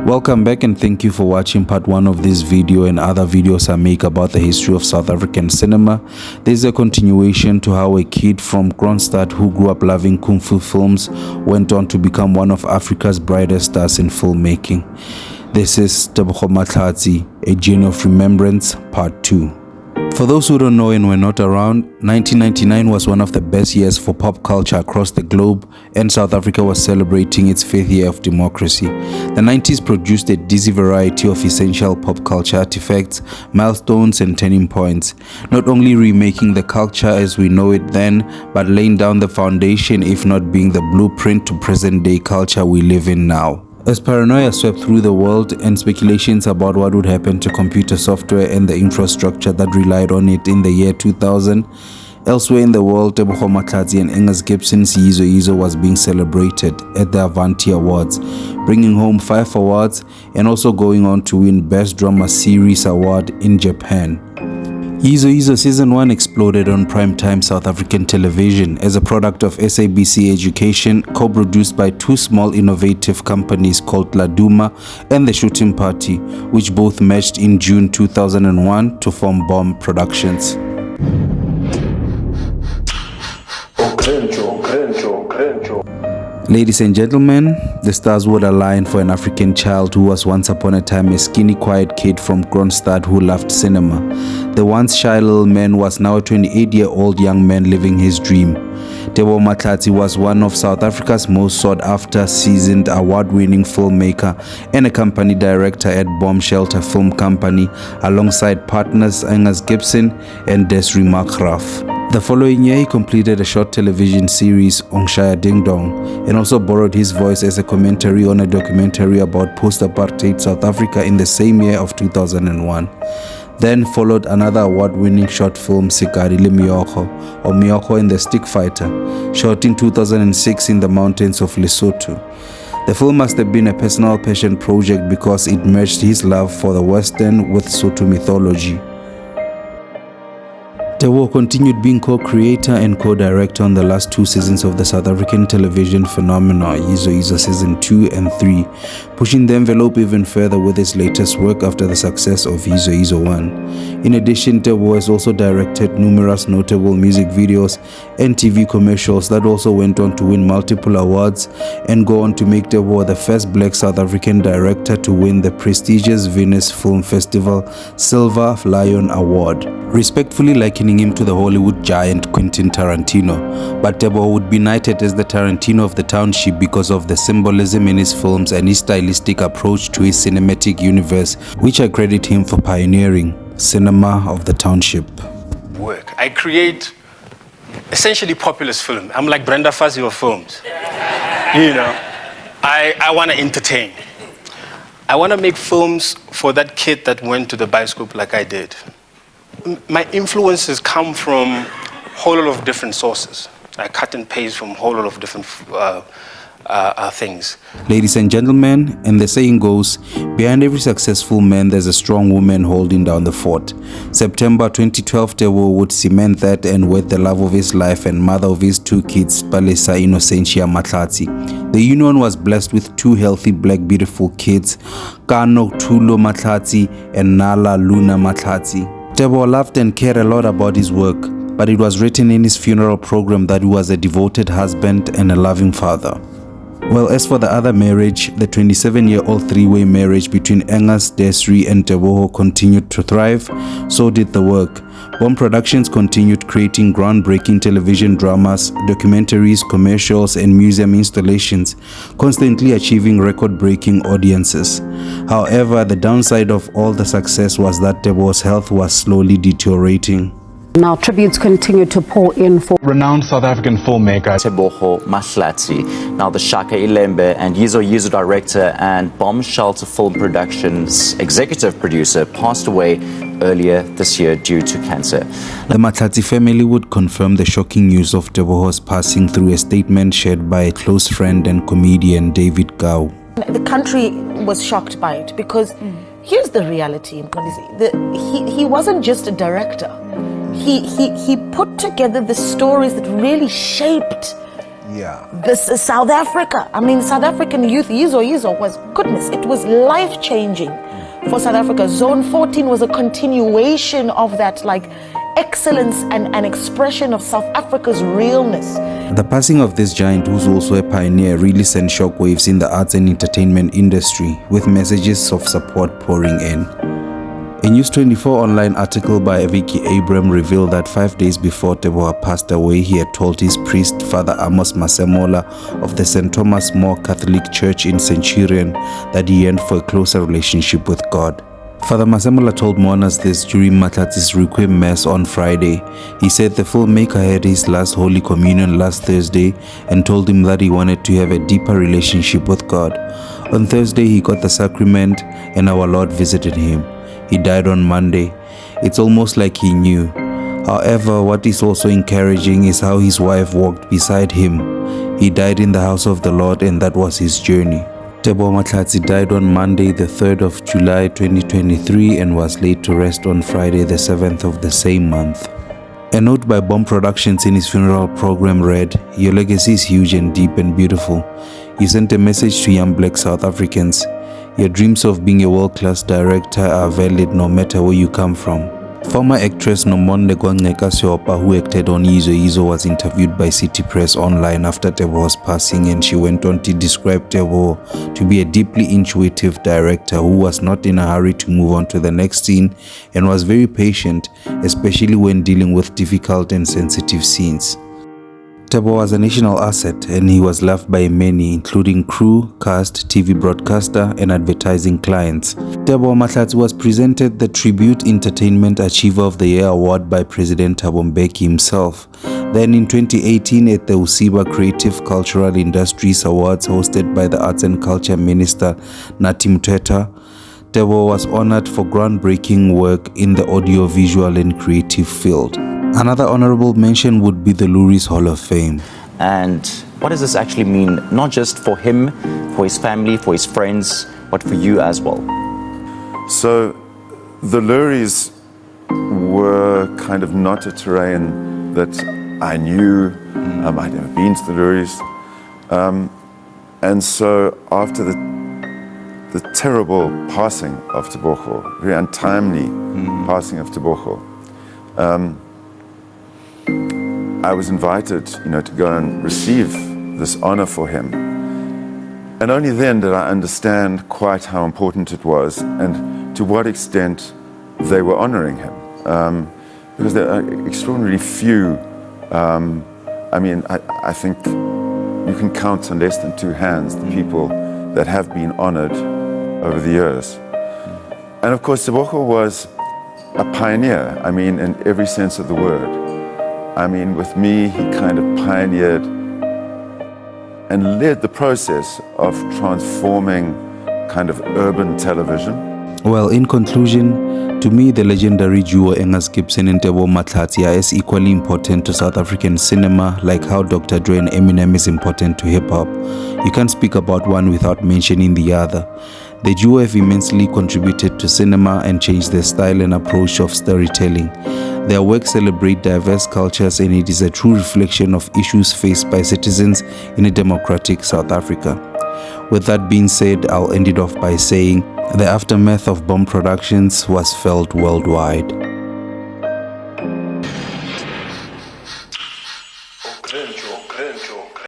Welcome back and thank you for watching part 1 of this video and other videos I make about the history of South African cinema. This is a continuation to how a kid from Kroonstad who grew up loving kung fu films went on to become one of Africa's brightest stars in filmmaking. This is Teboho Mahlatsi, A Journey of Remembrance, Part 2. For those who don't know and were not around, 1999 was one of the best years for pop culture across the globe, and South Africa was celebrating its 5th year of democracy. The 90s produced a dizzy variety of essential pop culture artifacts, milestones and turning points, not only remaking the culture as we know it then, but laying down the foundation, if not being the blueprint to present-day culture we live in now. As paranoia swept through the world and speculations about what would happen to computer software and the infrastructure that relied on it in the year 2000, elsewhere in the world, Teboho Mahlatsi and Engels Gibson's Yizo Yizo was being celebrated at the Avanti Awards, bringing home 5 awards and also going on to win Best Drama Series Award in Japan. Yizo Yizo Season 1 exploded on primetime South African television as a product of SABC Education, co-produced by 2 small innovative companies called Laduma and The Shooting Party, which both merged in June 2001 to form Bomb Productions. Ladies and gentlemen, the stars would align for an African child who was once upon a time a skinny, quiet kid from Kroonstad who loved cinema. The once shy little man was now a 28-year-old young man living his dream. Teboho Mahlatsi was one of South Africa's most sought-after, seasoned, award-winning filmmaker and a company director at Bomb Shelter Film Company, alongside partners Engels Gibson and Desri Markgraf. The following year, he completed a short television series, Ongshaya Ding Dong, and also borrowed his voice as a commentary on a documentary about post-apartheid South Africa in the same year of 2001. Then followed another award-winning short film, Sikari le Meokgo, or Meokgo and the Stick Fighter, shot in 2006 in the mountains of Lesotho. The film must have been a personal passion project because it merged his love for the Western with Sotho mythology. Teboho continued being co-creator and co-director on the last 2 seasons of the South African television phenomenon Yizo Yizo Season 2 and 3, pushing the envelope even further with his latest work after the success of Yizo Yizo 1. In addition, Teboho has also directed numerous notable music videos and TV commercials that also went on to win multiple awards and go on to make Teboho the first black South African director to win the prestigious Venice Film Festival Silver Lion Award, respectfully likening him to the Hollywood giant Quentin Tarantino, but Teboho would be knighted as the Tarantino of the township because of the symbolism in his films and his stylistic approach to his cinematic universe, which I credit him for pioneering. Cinema of the township. I create essentially populist film. I'm like Brenda Fassie of films. You know, I want to entertain. I want to make films for that kid that went to the bioscope like I did. My influences come from a whole lot of different sources. I cut and paste from a whole lot of different things. Ladies and gentlemen, and the saying goes, behind every successful man there's a strong woman holding down the fort. September 2012, Teboho would cement that, and with the love of his life and mother of his 2 kids, Palesa Innocentia Mahlatsi. The union was blessed with 2 healthy black beautiful kids, Kano Tulo Mahlatsi and Nala Luna Mahlatsi. Teboho loved and cared a lot about his work, but it was written in his funeral program that he was a devoted husband and a loving father. Well, as for the other marriage, the 27-year-old 3-way marriage between Engels, Desri and Teboho continued to thrive, so did the work. Bomb Productions continued creating groundbreaking television dramas, documentaries, commercials and museum installations, constantly achieving record-breaking audiences. However, the downside of all the success was that Teboho's health was slowly deteriorating. Now tributes continue to pour in for renowned South African filmmaker Teboho Mahlatsi, now the Shaka Ilembe and Yizo Yizo director and Bomb Shelter Film Productions executive producer, passed away earlier this year due to cancer. The Mahlatsi family would confirm the shocking news of Teboho's passing through a statement shared by a close friend and comedian David Gau. The country was shocked by it because here's the reality. He wasn't just a director. He put together the stories that really shaped This is South Africa. I mean, South African youth, Yizo was, goodness, it was life-changing for South Africa. Zone 14 was a continuation of that, like, excellence and an expression of South Africa's realness. The passing of this giant, who's also a pioneer, really sent shockwaves in the arts and entertainment industry, with messages of support pouring in. A News 24 online article by Vicky Abram revealed that 5 days before Teboho passed away, he had told his priest, Father Amos Masemola of the St. Thomas More Catholic Church in Centurion, that he yearned for a closer relationship with God. Father Masemola told mourners this during Mahlatsi's Requiem Mass on Friday. He said the filmmaker had his last Holy Communion last Thursday and told him that he wanted to have a deeper relationship with God. On Thursday, he got the sacrament and our Lord visited him. He died on Monday. It's almost like he knew. However, what is also encouraging is how his wife walked beside him. He died in the house of the Lord, and that was his journey. Teboho Mahlatsi died on Monday, the 3rd of July 2023, and was laid to rest on Friday, the 7th of the same month. A note by Bomb Productions in his funeral program read, "Your legacy is huge and deep and beautiful. You sent a message to young black South Africans. Your dreams of being a world-class director are valid no matter where you come from." Former actress Nomonde Siopa, who acted on Yizo, was interviewed by City Press Online after Teboho's passing, and she went on to describe Teboho to be a deeply intuitive director who was not in a hurry to move on to the next scene and was very patient, especially when dealing with difficult and sensitive scenes. Teboho was a national asset, and he was loved by many, including crew, cast, TV broadcaster, and advertising clients. Teboho Mahlatsi was presented the Tribute Entertainment Achiever of the Year award by President Thabo Mbeki himself. Then in 2018 at the Usiba Creative Cultural Industries Awards hosted by the Arts and Culture Minister Nathi Mthethwa, Teboho was honored for groundbreaking work in the audiovisual and creative field. Another honorable mention would be the Lourdes Hall of Fame. And what does this actually mean, not just for him, for his family, for his friends, but for you as well? So the Lourdes were kind of not a terrain that I knew. I'd never been to the Lourdes. And so after the terrible passing of Teboho, very untimely passing of Teboho, I was invited, to go and receive this honor for him. And only then did I understand quite how important it was and to what extent they were honoring him. Because there are extraordinarily few, I think you can count on less than two hands the people that have been honored over the years. And of course, Teboho was a pioneer, in every sense of the word. With me, he kind of pioneered and led the process of transforming kind of urban television. Well, in conclusion, to me, the legendary duo Engas Gibson and Teboho Mahlatsi are as equally important to South African cinema like how Dr. Dre and Eminem is important to hip-hop. You can't speak about one without mentioning the other. The duo have immensely contributed to cinema and changed the style and approach of storytelling. Their work celebrate diverse cultures, and it is a true reflection of issues faced by citizens in a democratic South Africa. With that being said, I'll end it off by saying the aftermath of Bomb Productions was felt worldwide.